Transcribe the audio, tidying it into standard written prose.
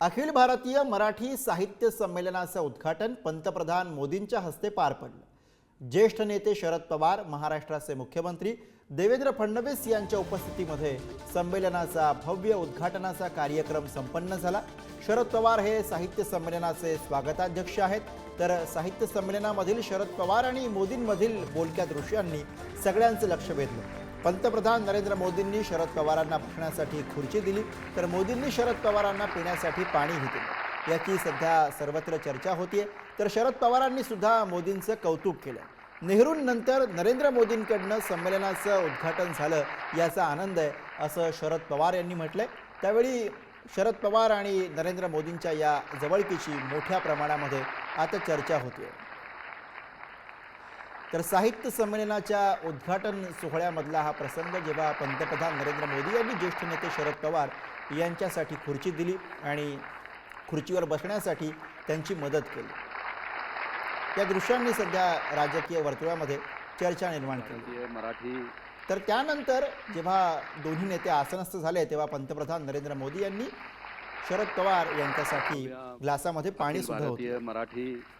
अखिल भारतीय मराठी साहित्य संमेलनाचं उद्घाटन पंतप्रधान मोदींच्या हस्ते पार पडलं। ज्येष्ठ नेते शरद पवार, महाराष्ट्राचे मुख्यमंत्री देवेंद्र फडणवीस यांच्या उपस्थितीमध्ये संमेलनाचा भव्य उद्घाटनाचा कार्यक्रम संपन्न झाला। शरद पवार हे साहित्य संमेलनाचे स्वागताध्यक्ष आहेत, तर साहित्य संमेलनामधील शरद पवार आणि मोदींमधील बोलक्या दृश्यांनी सगळ्यांचं लक्ष वेधलं। पंतप्रधान नरेंद्र मोदींनी शरद पवारांना बसण्यासाठी खुर्ची दिली, तर मोदींनी शरद पवारांना पिण्यासाठी पाणीही दिलं। याची सध्या सर्वत्र चर्चा होतीये। तर शरद पवारांनी सुद्धा मोदींचं कौतुक केलं। नेहरूंनंतर नरेंद्र मोदींकडनं संमेलनाचं उद्घाटन झालं याचा आनंद आहे, असं शरद पवार यांनी म्हटलंय। त्यावेळी शरद पवार आणि नरेंद्र मोदींच्या या जवळकीची मोठ्या प्रमाणामध्ये आता चर्चा होतीये। तर साहित्य संमेलनाच्या उद्घाटन सोहळ्यामधला हा प्रसंग, जेव्हा पंतप्रधान नरेंद्र मोदी यांनी ज्येष्ठ नेते शरद पवार यांच्यासाठी खुर्ची दिली आणि खुर्चीवर बसण्यासाठी त्यांची मदत केली, त्या दृश्यांनी सध्या राजकीय वर्तुळामध्ये चर्चा निर्माण केली। तर त्यानंतर जेव्हा दोन्ही नेते आसनस्थ झाले, तेव्हा पंतप्रधान नरेंद्र मोदी यांनी शरद पवार यांच्यासाठी ग्लासामध्ये पाणी सुद्धा होतं।